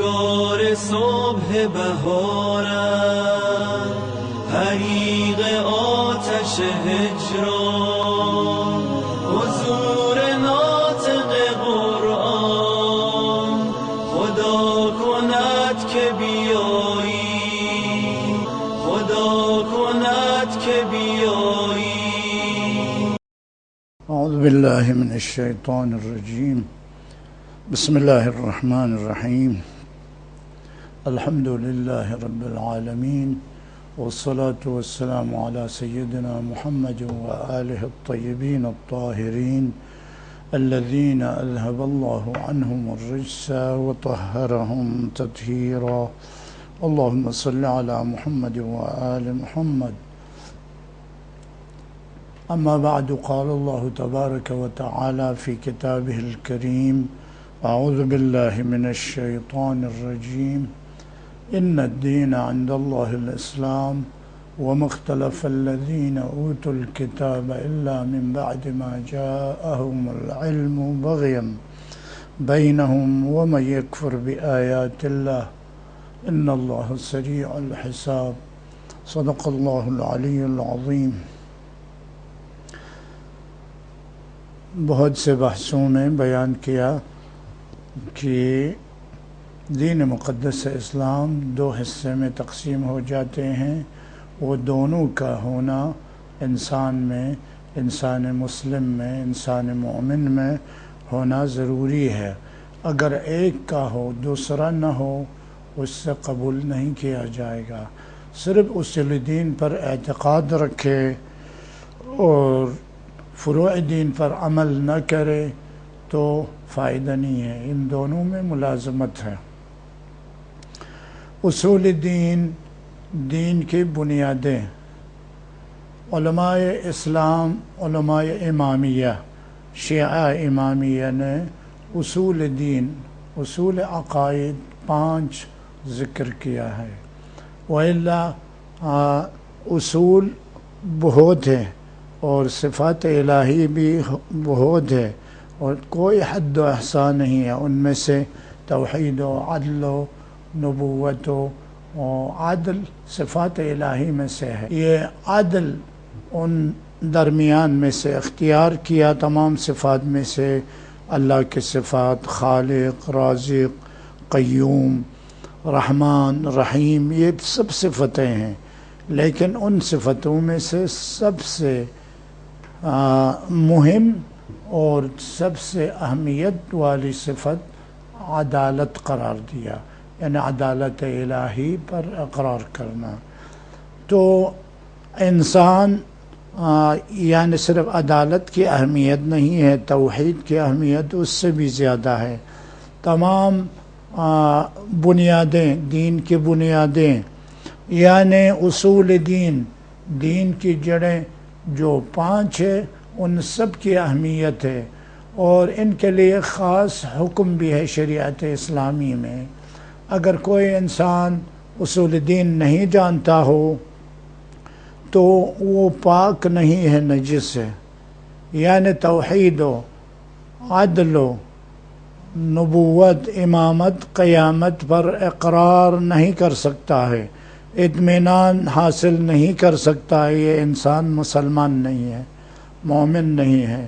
انگار صبح بهارم، حریق آتش هجران، حضور ناطق قرآن، خدا کند که بیایی، خدا کند که بیایی. اعوذ باللہ من الشیطان الرجیم. بسم اللہ الرحمن الرحیم. الحمد للہ رب العالمین، والصلاة والسلام على سیدنا محمد وآلہ الطیبین الطاہرین الذین اذهب اللہ عنہم الرجس وطہرہم تطہیرا. اللہم صل علی محمد وآل محمد. اما بعد، قال اللہ تبارک وتعالی فی کتابہ الکریم: اعوذ باللہ من الشیطان الرجیم. ان الدین عند اللہ الاسلام وما اختلف الذین اوتوا الکتاب الا من بعد ما جاءهم العلم بغیا بینہم ومن یکفر بآیات اللہ ان اللہ سریع الحساب. صدق اللہ العلی العظیم. بہت سے بحثوں میں بیان کیا کہ دین مقدس اسلام دو حصے میں تقسیم ہو جاتے ہیں. وہ دونوں کا ہونا انسان میں، انسان مسلم میں، انسان مومن میں ہونا ضروری ہے. اگر ایک کا ہو دوسرا نہ ہو، اس سے قبول نہیں کیا جائے گا. صرف اصول دین پر اعتقاد رکھے اور فروع دین پر عمل نہ کرے تو فائدہ نہیں ہے. ان دونوں میں ملازمت ہے. اصول دین، دین کی بنیادیں. علماء اسلام، علماء امامیہ، شیعہ امامیہ نے اصول دین، اصول عقائد 5 ذکر کیا ہے. وإلا اصول بہت ہے اور صفات الہی بھی بہت ہے اور کوئی حد و احصا نہیں ہے. ان میں سے توحید و عدل و نبوت و عدل صفات الہی میں سے ہے. یہ عدل ان درمیان میں سے اختیار کیا تمام صفات میں سے اللہ کے صفات خالق، رازق، قیوم، رحمان، رحیم، یہ سب صفتیں ہیں. لیکن ان صفتوں میں سے سب سے مہم اور سب سے اہمیت والی صفت عدالت قرار دیا، یعنی عدالت الہی پر اقرار کرنا. تو انسان یعنی صرف عدالت کی اہمیت نہیں ہے، توحید کی اہمیت اس سے بھی زیادہ ہے. تمام بنیادیں، دین کی بنیادیں یعنی اصول دین، دین کی جڑیں جو 5 ہے، ان سب کی اہمیت ہے اور ان کے لیے خاص حکم بھی ہے شریعت اسلامی میں. اگر کوئی انسان اصول دین نہیں جانتا ہو تو وہ پاک نہیں ہے، نجس ہے. یعنی توحید و عدل و نبوت، امامت، قیامت پر اقرار نہیں کر سکتا ہے، اطمینان حاصل نہیں کر سکتا. یہ انسان مسلمان نہیں ہے، مومن نہیں ہے.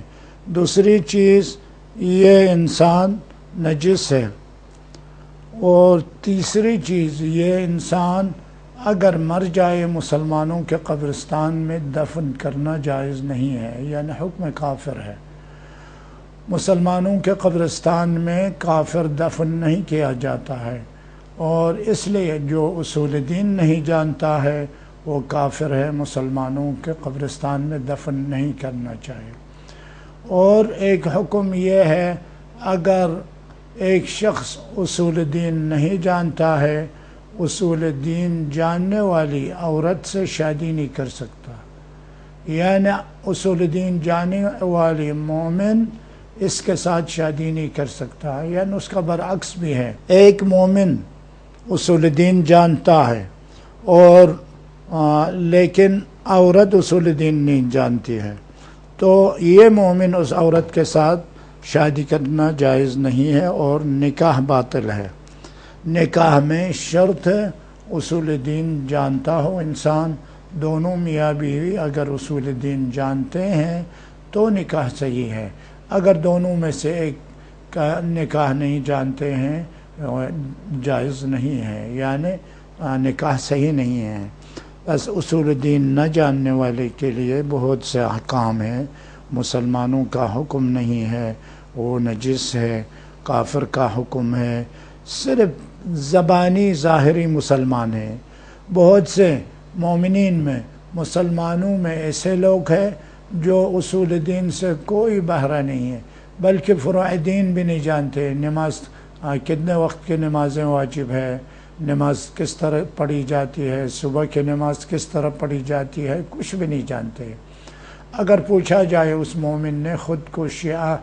دوسری چیز، یہ انسان نجس ہے. اور تیسری چیز، یہ انسان اگر مر جائے مسلمانوں کے قبرستان میں دفن کرنا جائز نہیں ہے، یعنی حکم کافر ہے. مسلمانوں کے قبرستان میں کافر دفن نہیں کیا جاتا ہے، اور اس لیے جو اصول دین نہیں جانتا ہے وہ کافر ہے. مسلمانوں کے قبرستان میں دفن نہیں کرنا چاہیے. اور ایک حکم یہ ہے، اگر ایک شخص اصول دین نہیں جانتا ہے، اصول دین جاننے والی عورت سے شادی نہیں کر سکتا. یعنی اصول دین جاننے والی مومن اس کے ساتھ شادی نہیں کر سکتا. یعنی اس کا برعکس بھی ہے. ایک مومن اصول دین جانتا ہے اور لیکن عورت اصول دین نہیں جانتی ہے، تو یہ مومن اس عورت کے ساتھ شادی کرنا جائز نہیں ہے اور نکاح باطل ہے. نکاح میں شرط ہے اصول دین جانتا ہو انسان، دونوں میاں بیوی اگر اصول دین جانتے ہیں تو نکاح صحیح ہے. اگر دونوں میں سے ایک کا نکاح نہیں جانتے ہیں جائز نہیں ہے، یعنی نکاح صحیح نہیں ہے. بس اصول دین نہ جاننے والے کے لیے بہت سے احکام ہیں. مسلمانوں کا حکم نہیں ہے وہ نجس ہے، کافر کا حکم ہے، صرف زبانی ظاہری مسلمان ہیں. بہت سے مومنین میں مسلمانوں میں ایسے لوگ ہیں جو اصول دین سے کوئی بہرہ نہیں ہے، بلکہ فروع دین بھی نہیں جانتے. نماز کتنے وقت کی نمازیں واجب ہے، نماز کس طرح پڑھی جاتی ہے، صبح کی نماز کس طرح پڑھی جاتی ہے، کچھ بھی نہیں جانتے. اگر پوچھا جائے اس مومن نے خود کو شیعہ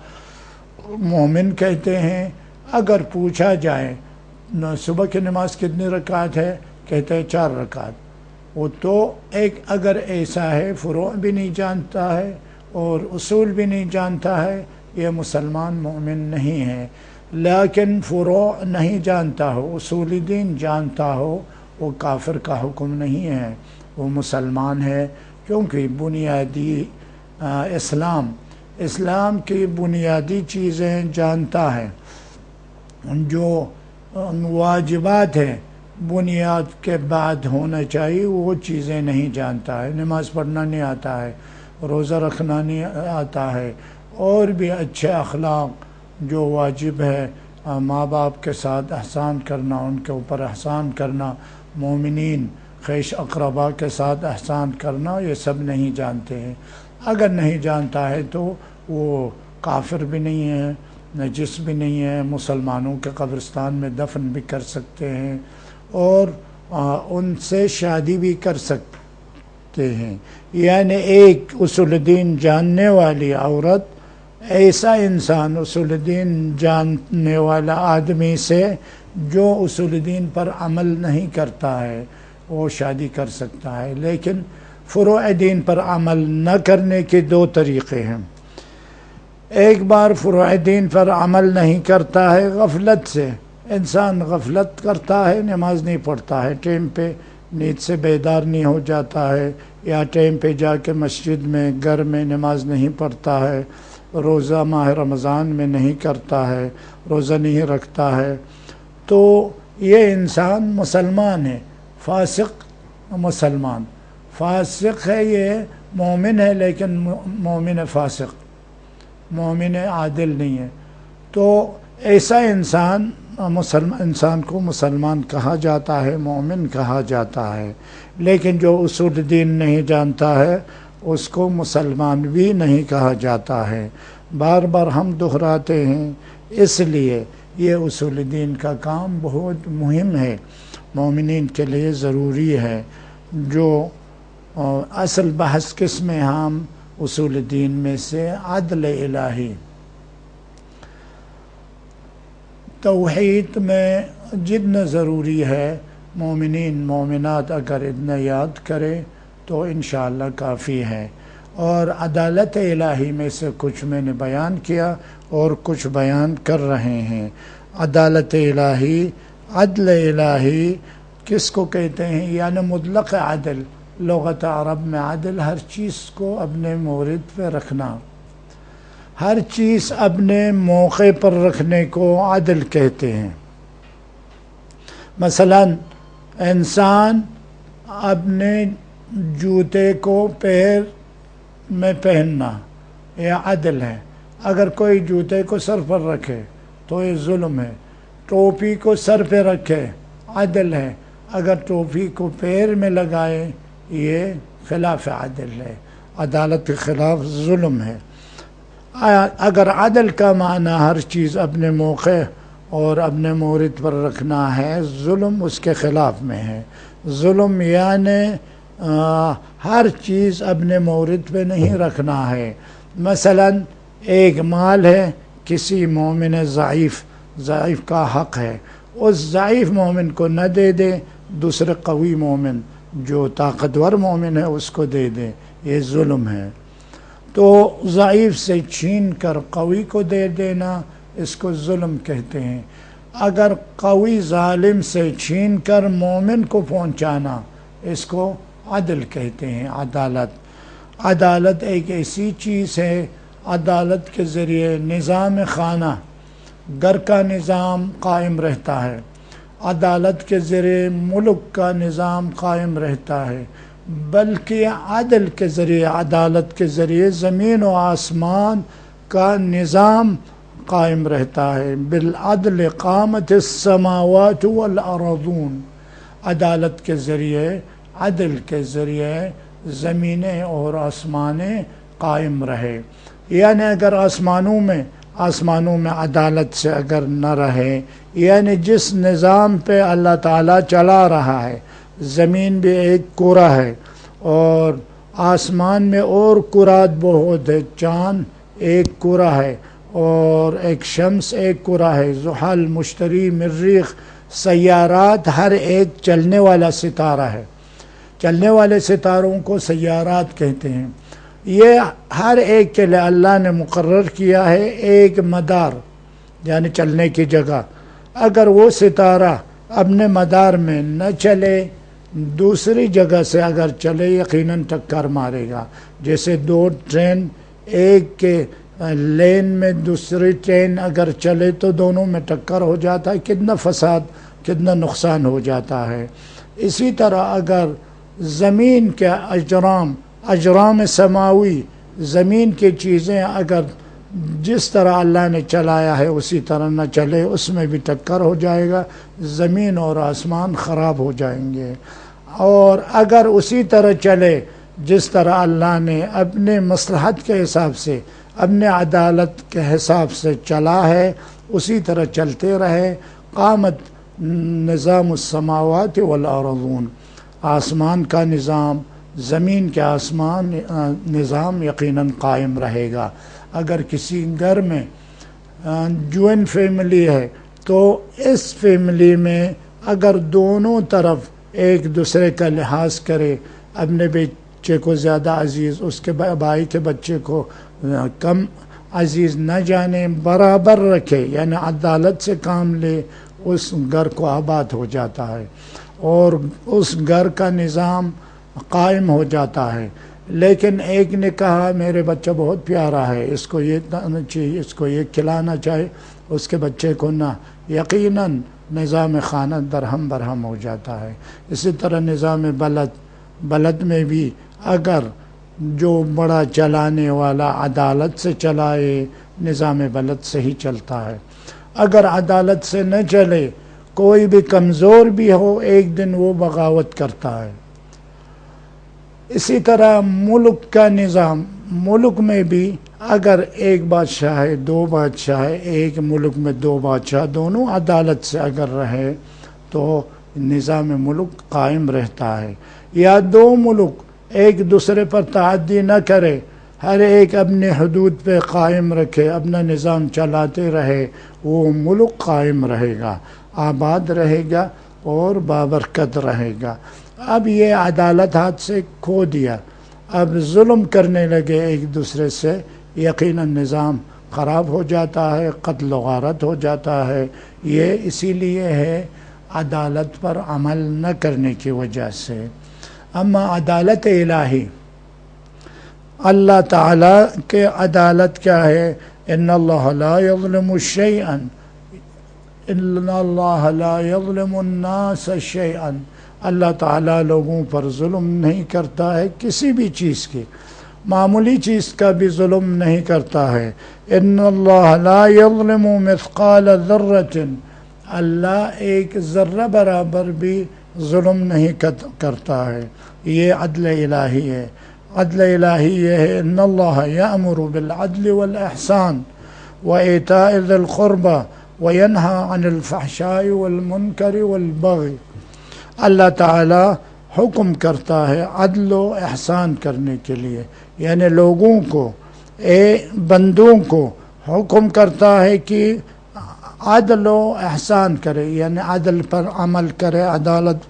مومن کہتے ہیں، اگر پوچھا جائے صبح کی نماز کتنی رکعت ہے، کہتے ہیں 4 رکعت. وہ تو ایک اگر ایسا ہے فروع بھی نہیں جانتا ہے اور اصول بھی نہیں جانتا ہے، یہ مسلمان مومن نہیں ہے. لیکن فروع نہیں جانتا ہو، اصول دین جانتا ہو، وہ کافر کا حکم نہیں ہے، وہ مسلمان ہے. کیونکہ بنیادی اسلام کی بنیادی چیزیں جانتا ہے، جو واجبات ہیں بنیاد کے بعد ہونا چاہیے وہ چیزیں نہیں جانتا ہے. نماز پڑھنا نہیں آتا ہے، روزہ رکھنا نہیں آتا ہے، اور بھی اچھے اخلاق جو واجب ہے، ماں باپ کے ساتھ احسان کرنا، ان کے اوپر احسان کرنا، مومنین خیش اقربا کے ساتھ احسان کرنا، یہ سب نہیں جانتے ہیں. اگر نہیں جانتا ہے تو وہ کافر بھی نہیں ہے، نجس بھی نہیں ہے، مسلمانوں کے قبرستان میں دفن بھی کر سکتے ہیں اور ان سے شادی بھی کر سکتے ہیں. یعنی ایک اصول دین جاننے والی عورت ایسا انسان اصول دین جاننے والا آدمی سے جو اصول دین پر عمل نہیں کرتا ہے وہ شادی کر سکتا ہے. لیکن فروع دین پر عمل نہ کرنے کے 2 طریقے ہیں. ایک بار فروع دین پر عمل نہیں کرتا ہے غفلت سے، انسان غفلت کرتا ہے، نماز نہیں پڑھتا ہے، ٹائم پہ نیند سے بیدار نہیں ہو جاتا ہے، یا ٹائم پہ جا کے مسجد میں گھر میں نماز نہیں پڑھتا ہے، روزہ ماہ رمضان میں نہیں کرتا ہے، روزہ نہیں رکھتا ہے، تو یہ انسان مسلمان ہے، فاسق مسلمان. فاسق ہے، یہ مومن ہے لیکن مومن فاسق، مومن عادل نہیں ہے. تو ایسا انسان کو مسلمان کہا جاتا ہے، مومن کہا جاتا ہے. لیکن جو اصول دین نہیں جانتا ہے اس کو مسلمان بھی نہیں کہا جاتا ہے. بار بار ہم دہراتے ہیں، اس لیے یہ اصول دین کا کام بہت مہم ہے، مومنین کے لیے ضروری ہے. جو اصل بحث کس میں ہم اصول دین میں سے عدل الہی، توحید میں جتنا ضروری ہے مومنین مومنات اگر اتنا یاد کرے تو انشاءاللہ کافی ہے. اور عدالت الہی میں سے کچھ میں نے بیان کیا اور کچھ بیان کر رہے ہیں. عدالت الہی، عدل الہی کس کو کہتے ہیں؟ یعنی مطلق عدل. لغت عرب میں عدل ہر چیز کو اپنے مورد پہ رکھنا، ہر چیز اپنے موقع پر رکھنے کو عدل کہتے ہیں. مثلا انسان اپنے جوتے کو پیر میں پہننا یہ عدل ہے. اگر کوئی جوتے کو سر پر رکھے تو یہ ظلم ہے. ٹوپی کو سر پہ رکھے عدل ہے، اگر ٹوپی کو پیر میں لگائے یہ خلاف عدل ہے، عدالت کے خلاف ظلم ہے. اگر عدل کا معنی ہر چیز اپنے موقع اور اپنے مورد پر رکھنا ہے، ظلم اس کے خلاف میں ہے. ظلم یعنی ہر چیز اپنے مورد پہ نہیں رکھنا ہے. مثلا ایک مال ہے، کسی مومن ضعیف کا حق ہے، اس ضعیف مومن کو نہ دے دے، دوسرے قوی مومن جو طاقتور مومن ہے اس کو دے دے، یہ ظلم ہے. تو ضعیف سے چھین کر قوی کو دے دینا اس کو ظلم کہتے ہیں. اگر قوی ظالم سے چھین کر مومن کو پہنچانا، اس کو عدل کہتے ہیں۔ عدالت ایک ایسی چیز ہے، عدالت کے ذریعے نظام خانہ، گھر کا نظام قائم رہتا ہے، عدالت کے ذریعے ملک کا نظام قائم رہتا ہے، بلکہ عدل کے ذریعے، عدالت کے ذریعے زمین و آسمان کا نظام قائم رہتا ہے۔ بالعدل قامت السماوات والارضون، عدالت کے ذریعے، عدل کے ذریعے زمینیں اور آسمانیں قائم رہے۔ یعنی اگر آسمانوں میں عدالت سے اگر نہ رہے، یعنی جس نظام پہ اللہ تعالیٰ چلا رہا ہے، زمین بھی ایک کرہ ہے اور آسمان میں اور کرات بہت ہے، چاند ایک کرہ ہے اور ایک شمس ایک کرہ ہے، زحل، مشتری، مریخ، سیارات، ہر ایک چلنے والا ستارہ ہے۔ چلنے والے ستاروں کو سیارات کہتے ہیں۔ یہ ہر ایک کے لیے اللہ نے مقرر کیا ہے ایک مدار، یعنی چلنے کی جگہ۔ اگر وہ ستارہ اپنے مدار میں نہ چلے، دوسری جگہ سے اگر چلے، یقیناً ٹکر مارے گا۔ جیسے دو ٹرین ایک کے لین میں دوسری ٹرین اگر چلے تو دونوں میں ٹکر ہو جاتا ہے، کتنا فساد، کتنا نقصان ہو جاتا ہے۔ اسی طرح اگر زمین کے اجرام سماوی، زمین کی چیزیں اگر جس طرح اللہ نے چلایا ہے اسی طرح نہ چلے، اس میں بھی ٹکر ہو جائے گا، زمین اور آسمان خراب ہو جائیں گے۔ اور اگر اسی طرح چلے جس طرح اللہ نے اپنے مصلحت کے حساب سے، اپنے عدالت کے حساب سے چلا ہے، اسی طرح چلتے رہے، قامت نظام السماوات والارضون، آسمان کا نظام، زمین کے آسمان نظام یقیناً قائم رہے گا۔ اگر کسی گھر میں جوائنٹ فیملی ہے تو اس فیملی میں اگر دونوں طرف ایک دوسرے کا لحاظ کرے، اپنے بچے کو زیادہ عزیز، اس کے بھائی کے بچے کو کم عزیز نہ جانے، برابر رکھے، یعنی عدالت سے کام لے، اس گھر کو آباد ہو جاتا ہے اور اس گھر کا نظام قائم ہو جاتا ہے۔ لیکن ایک نے کہا میرے بچہ بہت پیارا ہے، اس کو یہ چاہیے، اس کو یہ کھلانا چاہیے، اس کے بچے کو نہ، یقیناً نظام خانہ درہم برہم ہو جاتا ہے۔ اسی طرح نظام بلد میں بھی اگر جو بڑا چلانے والا عدالت سے چلائے، نظام بلد سے ہی چلتا ہے۔ اگر عدالت سے نہ چلے، کوئی بھی کمزور بھی ہو، ایک دن وہ بغاوت کرتا ہے۔ اسی طرح ملک کا نظام، ملک میں بھی اگر ایک بادشاہ ہے، دو بادشاہ ہے، ایک ملک میں دو بادشاہ، دونوں عدالت سے اگر رہے تو نظام ملک قائم رہتا ہے۔ یا دو ملک ایک دوسرے پر تعدی نہ کرے، ہر ایک اپنے حدود پہ قائم رکھے، اپنا نظام چلاتے رہے، وہ ملک قائم رہے گا، آباد رہے گا اور بابرکت رہے گا۔ اب یہ عدالت ہاتھ سے کھو دیا، اب ظلم کرنے لگے ایک دوسرے سے، یقیناً نظام خراب ہو جاتا ہے، قتل و غارت ہو جاتا ہے۔ یہ اسی لیے ہے عدالت پر عمل نہ کرنے کی وجہ سے۔ اما عدالت الہی، اللہ تعالیٰ کے عدالت کیا ہے؟ ان اللہ لا یظلم شیئا، ان اللہ لا یظلم الناس شیئا، اللہ تعالیٰ لوگوں پر ظلم نہیں کرتا ہے کسی بھی چیز کی، معمولی چیز کا بھی ظلم نہیں کرتا ہے۔ ان اللہ لا یظلم مثقال ذرۃ، اللہ ایک ذرہ برابر بھی ظلم نہیں کرتا ہے۔ یہ عدل الہی ہے۔ عدل الہی یہ ہے، ان اللہ یأمر بالعدل والاحسان وایتاء ذی القربى وینہی عن الفحشاء والمنکر والبغی، اللہ تعالی حکم کرتا ہے عدل و احسان کرنے کے لیے، یعنی لوگوں کو، بندوں کو حکم کرتا ہے کہ عدل و احسان کرے، یعنی عدل پر عمل کرے، عدالت،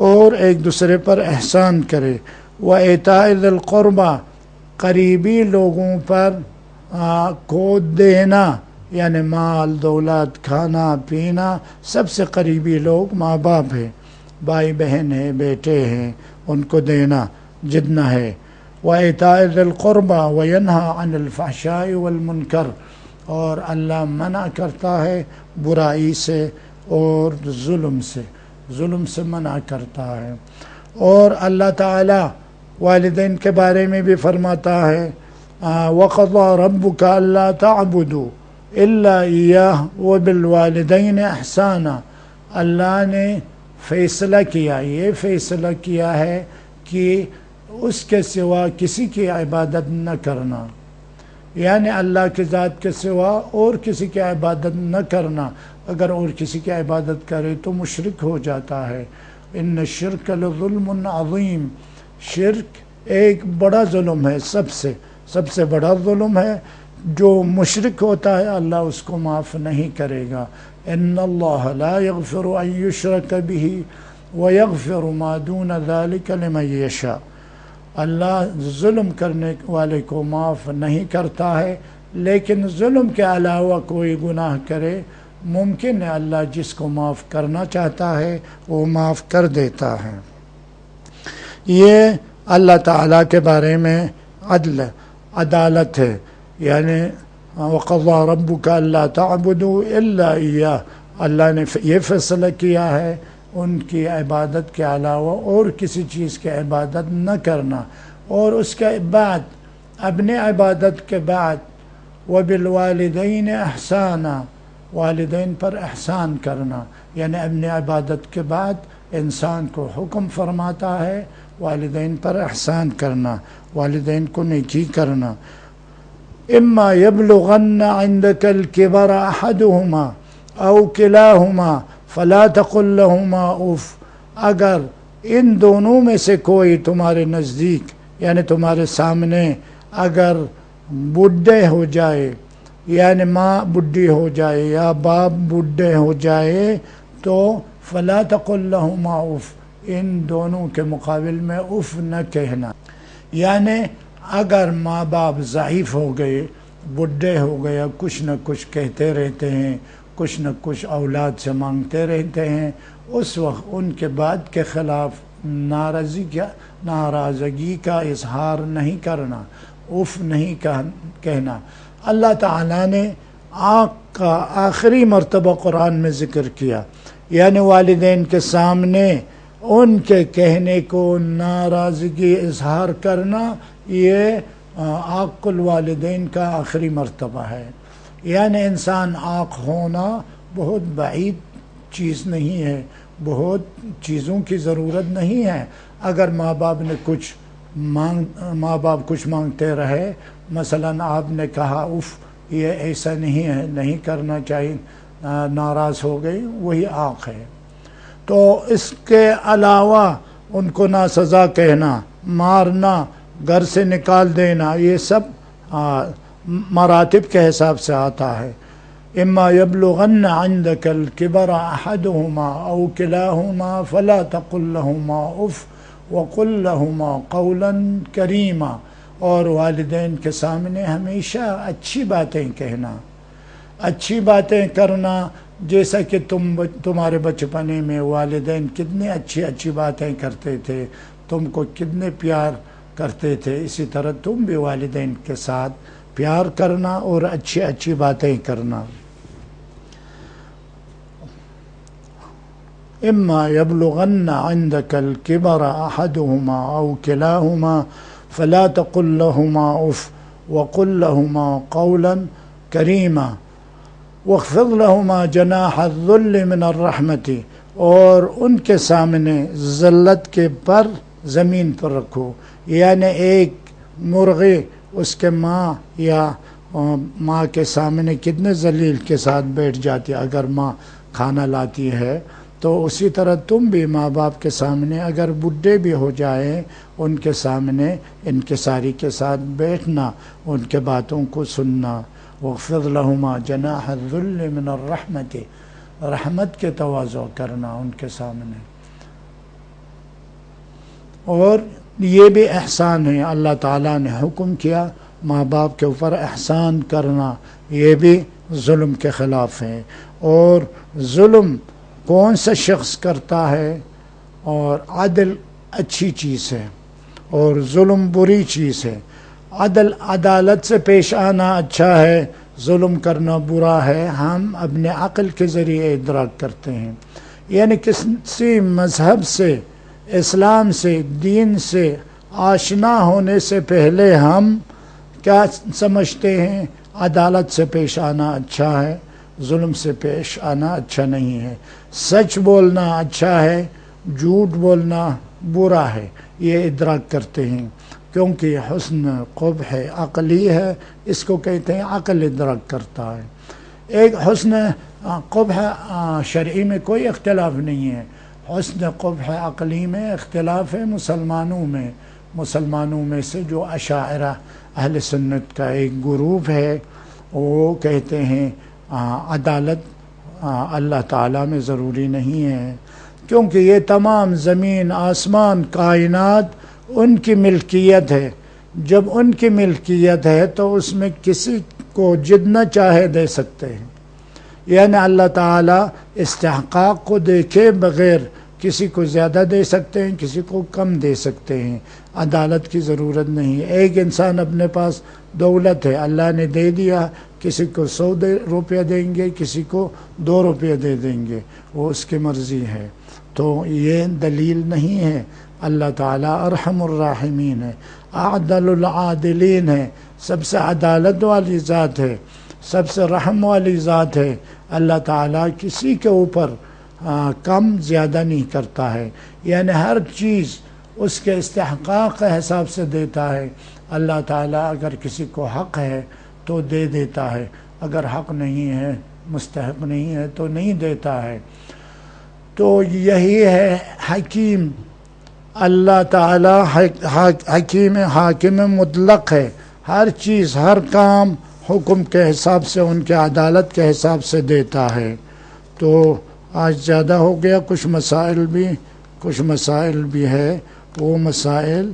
اور ایک دوسرے پر احسان کرے۔ وایتاء ذی القربى، قریبی لوگوں پر کو دینا، یعنی مال دولت کھانا پینا سب سے قریبی لوگ ماں باپ ہیں، بھائی بہن ہیں، بیٹے ہیں، ان کو دینا جتنا ہے۔ وَإِيتَاءِ ذِي الْقُرْبَى وَيَنْهَى عَنِ الْفَحْشَاءِ وَالْمُنكَرِ، اور اللہ منع کرتا ہے برائی سے اور ظلم سے منع کرتا ہے۔ اور اللہ تعالی والدین کے بارے میں بھی فرماتا ہے وَقَضَى رَبُّكَ أَلَّا تَعْبُدُوا إِلَّا إِيَّاهُ وَبِالْوَالِدَيْنِ إِحْسَانًا، اللہ نے فیصلہ کیا، یہ فیصلہ کیا ہے کہ اس کے سوا کسی کی عبادت نہ کرنا، یعنی اللہ کی ذات کے سوا اور کسی کی عبادت نہ کرنا۔ اگر اور کسی کی عبادت کرے تو مشرک ہو جاتا ہے۔ ان الشرک لظلم عظیم، شرک ایک بڑا ظلم ہے، سب سے بڑا ظلم ہے۔ جو مشرک ہوتا ہے اللہ اس کو معاف نہیں کرے گا۔ ان اللہ لا یغفر ان یشرک بہ ویغفر ما دون ذلک لمن یشاء، اللہ ظلم کرنے والے کو معاف نہیں کرتا ہے، لیکن ظلم کے علاوہ کوئی گناہ کرے ممکن ہے اللہ جس کو معاف کرنا چاہتا ہے وہ معاف کر دیتا ہے۔ یہ اللہ تعالیٰ کے بارے میں عدالت ہے، یعنی وَقَضَى رَبُّكَ أَلَّا تَعْبُدُوا إِلَّا إِيَّاهُ، اللہ نے یہ فیصلہ کیا ہے ان کی عبادت کے علاوہ اور کسی چیز کی عبادت نہ کرنا، اور اس کے بعد اپنے عبادت کے بعد وَبِالْوَالِدَيْنِ إِحْسَانًا، والدین پر احسان کرنا، یعنی اپنے عبادت کے بعد انسان کو حکم فرماتا ہے والدین پر احسان کرنا، والدین کو نیکی کرنا۔ اما یبلغن عندک الکبر احدہما او کلاہما فلا تقل لہما اف، اگر ان دونوں میں سے کوئی تمہارے نزدیک یعنی تمہارے سامنے اگر بڈھے ہو جائے، یعنی ماں بڈھی ہو جائے یا باپ بڈھے ہو جائے تو فلا تقل لہما اف، ان دونوں کے مقابل میں اف نہ کہنا۔ یعنی اگر ماں باپ ضعیف ہو گئے، بڈھے ہو گئے، کچھ نہ کچھ کہتے رہتے ہیں، کچھ نہ کچھ اولاد سے مانگتے رہتے ہیں، اس وقت ان کے بات کے خلاف ناراضگی کا اظہار نہیں کرنا، اف نہیں کہنا۔ اللہ تعالیٰ نے آنکھ کا آخری مرتبہ قرآن میں ذکر کیا، یعنی والدین کے سامنے ان کے کہنے کو ناراضگی اظہار کرنا، یہ عاق الوالدین کا آخری مرتبہ ہے۔ یعنی انسان عاق ہونا بہت بعید چیز نہیں ہے، بہت چیزوں کی ضرورت نہیں ہے۔ اگر ماں باپ کچھ مانگتے رہے، مثلا آپ نے کہا اف یہ ایسا نہیں ہے، نہیں کرنا چاہیے، ناراض ہو گئی، وہی عاق ہے۔ تو اس کے علاوہ ان کو ناسزا کہنا، مارنا، گھر سے نکال دینا، یہ سب مراتب کے حساب سے آتا ہے۔ اما یبلغن عندک الکبر احدہما او کلاہما فلا تقل لہما اف وقل لہما قولا کریما، اور والدین کے سامنے ہمیشہ اچھی باتیں کہنا، اچھی باتیں کرنا، جیسا کہ تمہارے بچپنے میں والدین کتنے اچھی باتیں کرتے تھے، تم کو کتنے پیار کرتے تھے، اسی طرح تم بھی والدین کے ساتھ پیار کرنا اور اچھی باتیں کرنا۔ اما یبلغن عندک الکبر احدہما او کلاہما فلا تقل لہما اف وقل لہما قولا کریما واخفض لہما جناح الذل من الرحمت، اور ان کے سامنے ذلت کے پر زمین پر رکھو، یعنی ایک مرغی اس کے ماں کے سامنے کتنے ذلیل کے ساتھ بیٹھ جاتی ہے اگر ماں کھانا لاتی ہے، تو اسی طرح تم بھی ماں باپ کے سامنے اگر بڈھے بھی ہو جائیں ان کے سامنے انکساری کے ساتھ بیٹھنا، ان کے باتوں کو سننا۔ وَاخْفِضْ لَهُمَا جَنَاحَ الذُّلِّ مِنَ الرَّحْمَةِ، رحمت کے تواضع کرنا ان کے سامنے۔ اور یہ بھی احسان ہے، اللہ تعالیٰ نے حکم کیا ماں باپ کے اوپر احسان کرنا، یہ بھی ظلم کے خلاف ہیں، اور ظلم کون سا شخص کرتا ہے، اور عدل اچھی چیز ہے اور ظلم بری چیز ہے۔ عدالت سے پیش آنا اچھا ہے، ظلم کرنا برا ہے، ہم اپنے عقل کے ذریعے ادراک کرتے ہیں۔ یعنی کسی مذہب سے، اسلام سے، دین سے آشنا ہونے سے پہلے ہم کیا سمجھتے ہیں؟ عدالت سے پیش آنا اچھا ہے، ظلم سے پیش آنا اچھا نہیں ہے، سچ بولنا اچھا ہے، جھوٹ بولنا برا ہے، یہ ادراک کرتے ہیں، کیونکہ حسن قبح عقلی ہے، اس کو کہتے ہیں عقل ادراک کرتا ہے۔ ایک حسن قبح شرعی میں کوئی اختلاف نہیں ہے، حسن قبح عقلی میں اختلاف ہے مسلمانوں میں سے جو اشاعرہ اہل سنت کا ایک گروپ ہے، وہ کہتے ہیں عدالت اللہ تعالیٰ میں ضروری نہیں ہے، کیونکہ یہ تمام زمین، آسمان، کائنات ان کی ملکیت ہے۔ جب ان کی ملکیت ہے تو اس میں کسی کو جتنا چاہے دے سکتے ہیں، یعنی اللہ تعالیٰ استحقاق کو دیکھے بغیر کسی کو زیادہ دے سکتے ہیں، کسی کو کم دے سکتے ہیں، عدالت کی ضرورت نہیں ہے۔ ایک انسان اپنے پاس دولت ہے، اللہ نے دے دیا، کسی کو 100 روپیہ دیں گے، کسی کو 2 روپیہ دے دیں گے، وہ اس کی مرضی ہے، تو یہ دلیل نہیں ہے۔ اللہ تعالیٰ ارحم الراحمین ہے، اعدل العادلین ہے، سب سے عدالت والی ذات ہے، سب سے رحم والی ذات ہے۔ اللہ تعالیٰ کسی کے اوپر کم زیادہ نہیں کرتا ہے، یعنی ہر چیز اس کے استحقاق کے حساب سے دیتا ہے۔ اللہ تعالیٰ اگر کسی کو حق ہے تو دے دیتا ہے، اگر حق نہیں ہے، مستحق نہیں ہے تو نہیں دیتا ہے۔ تو یہی ہے حکیم، اللہ تعالیٰ حکیم حاکم مطلق ہے، ہر چیز، ہر کام حکم کے حساب سے، ان کے عدالت کے حساب سے دیتا ہے۔ تو آج زیادہ ہو گیا، کچھ مسائل بھی ہے، وہ مسائل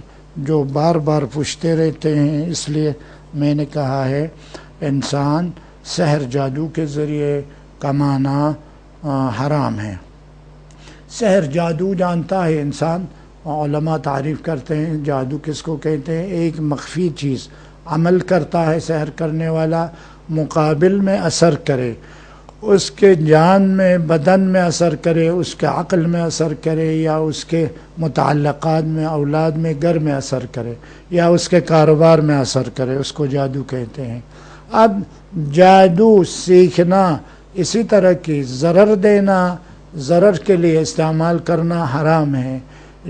جو بار بار پوچھتے رہتے ہیں، اس لیے میں نے کہا ہے انسان سحر جادو کے ذریعے کمانا حرام ہے۔ سحر جادو جانتا ہے انسان، علماء تعریف کرتے ہیں جادو کس کو کہتے ہیں؟ ایک مخفی چیز عمل کرتا ہے سحر کرنے والا، مقابل میں اثر کرے، اس کے جان میں، بدن میں اثر کرے، اس کے عقل میں اثر کرے، یا اس کے متعلقات میں، اولاد میں، گھر میں اثر کرے، یا اس کے کاروبار میں اثر کرے، اس کو جادو کہتے ہیں۔ اب جادو سیکھنا، اسی طرح کی ضرر دینا، ضرر کے لیے استعمال کرنا حرام ہے،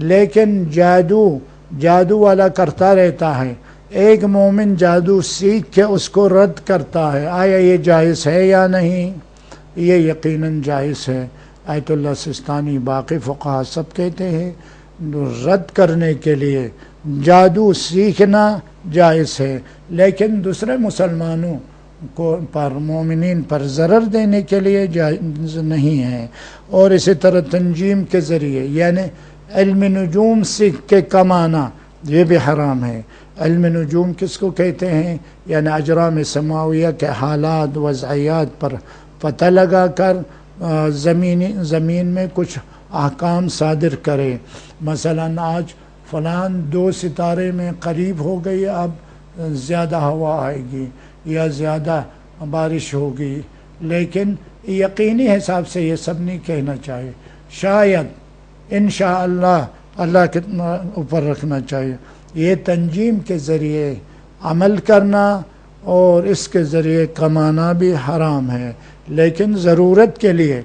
لیکن جادو والا کرتا رہتا ہے۔ ایک مومن جادو سیکھ کے اس کو رد کرتا ہے، آیا یہ جائز ہے یا نہیں؟ یہ یقیناً جائز ہے۔ آیت اللہ سستانی، باقی فقہا سب کہتے ہیں رد کرنے کے لیے جادو سیکھنا جائز ہے، لیکن دوسرے مسلمانوں کو پر، مومنین پر ضرر دینے کے لیے جائز نہیں ہے۔ اور اسی طرح تنجیم کے ذریعے، یعنی علم نجوم سیکھ کے کمانا، یہ بھی حرام ہے۔ علم نجوم کس کو کہتے ہیں؟ یعنی اجرام سماویہ کے حالات، وضعیات پر پتہ لگا کر زمین میں کچھ احکام صادر کرے۔ مثلا آج فلان 2 ستارے میں قریب ہو گئی، اب زیادہ ہوا آئے گی یا زیادہ بارش ہوگی، لیکن یقینی حساب سے یہ سب نہیں کہنا چاہیے، شاید انشاءاللہ اللہ کے اوپر رکھنا چاہیے۔ یہ تنجیم کے ذریعے عمل کرنا اور اس کے ذریعے کمانا بھی حرام ہے، لیکن ضرورت کے لیے۔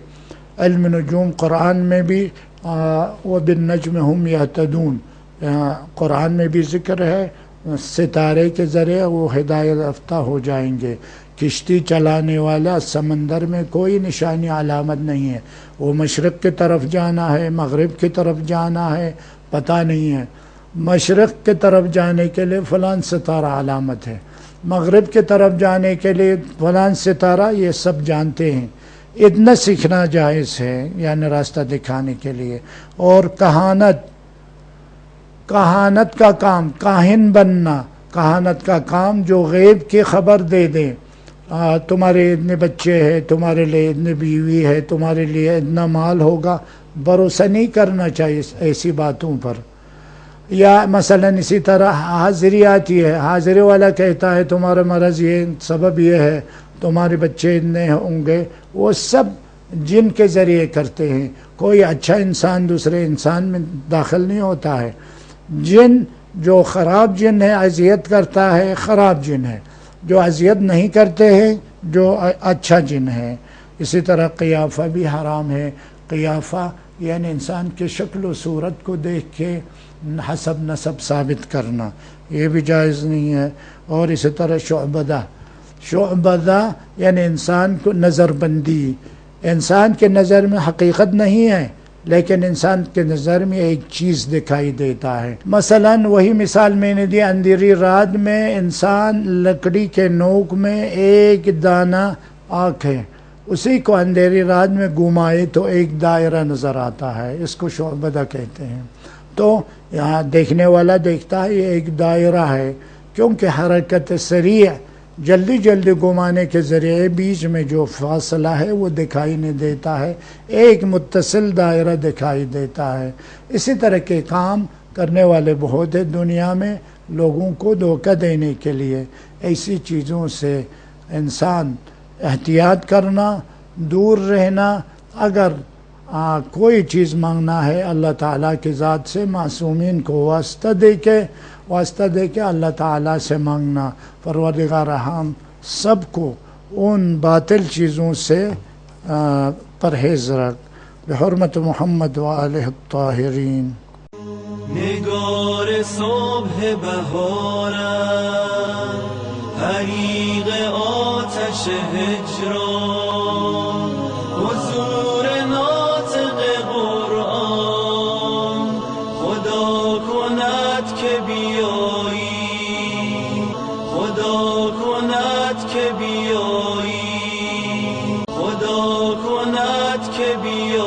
علم نجوم قرآن میں بھی وَبِالنَّجْمِ هُمْ يَهْتَدُونَ، قرآن میں بھی ذکر ہے، ستارے کے ذریعے وہ ہدایت یافتہ ہو جائیں گے۔ کشتی چلانے والا سمندر میں کوئی نشانی علامت نہیں ہے، وہ مشرق کی طرف جانا ہے، مغرب کی طرف جانا ہے، پتہ نہیں ہے۔ مشرق کی طرف جانے کے لیے فلان ستارہ علامت ہے، مغرب کی طرف جانے کے لیے فلان ستارہ، یہ سب جانتے ہیں۔ اتنا سیکھنا جائز ہے، یعنی راستہ دکھانے کے لیے۔ اور کہانت کا کام، کاہن بننا، کہانت کا کام جو غیب کی خبر دے دیں، تمہارے اتنے بچے ہیں، تمہارے لیے اتنی بیوی ہے، تمہارے لیے اتنا مال ہوگا، بھروسہ نہیں کرنا چاہیے ایسی باتوں پر۔ یا مثلا اسی طرح حاضری آتی ہے، حاضری والا کہتا ہے تمہارا مرض یہ سبب یہ ہے، تمہارے بچے اتنے ہوں گے، وہ سب جن کے ذریعے کرتے ہیں۔ کوئی اچھا انسان دوسرے انسان میں داخل نہیں ہوتا ہے۔ جن جو خراب جن ہے اذیت کرتا ہے، خراب جن ہے، جو اذیت نہیں کرتے ہیں جو اچھا جن ہے۔ اسی طرح قیافہ بھی حرام ہے۔ قیافہ یعنی انسان کے شکل و صورت کو دیکھ کے حسب نسب ثابت کرنا، یہ بھی جائز نہیں ہے۔ اور اسی طرح شعبدہ یعنی انسان کو نظر بندی، انسان کے نظر میں حقیقت نہیں ہے لیکن انسان کے نظر میں ایک چیز دکھائی دیتا ہے۔ مثلا وہی مثال میں نے دی، اندھیری رات میں انسان لکڑی کے نوک میں ایک دانہ آنکھ ہے، اسی کو اندھیری رات میں گھمائے تو ایک دائرہ نظر آتا ہے، اس کو شعبدہ کہتے ہیں۔ تو یہاں دیکھنے والا دیکھتا ہے یہ ایک دائرہ ہے، کیونکہ حرکت سریع جلدی جلدی گھمانے کے ذریعے بیچ میں جو فاصلہ ہے وہ دکھائی نہیں دیتا ہے، ایک متصل دائرہ دکھائی دیتا ہے۔ اسی طرح کے کام کرنے والے بہت ہیں دنیا میں لوگوں کو دھوکہ دینے کے لیے۔ ایسی چیزوں سے انسان احتیاط کرنا، دور رہنا۔ اگر کوئی چیز مانگنا ہے اللہ تعالیٰ کی ذات سے، معصومین کو واسطہ دے کے اللہ تعالیٰ سے مانگنا۔ پروردگار ہم سب کو ان باطل چیزوں سے پرہیز رکھ، بحرمت محمد وآلہ الطاہرین۔ نگار صبح بهارم، حریق آتش هجران، حضور ناطق قرآن، خدا کند که بیایی، خدا کند که بیایی، خدا کند که بیایی۔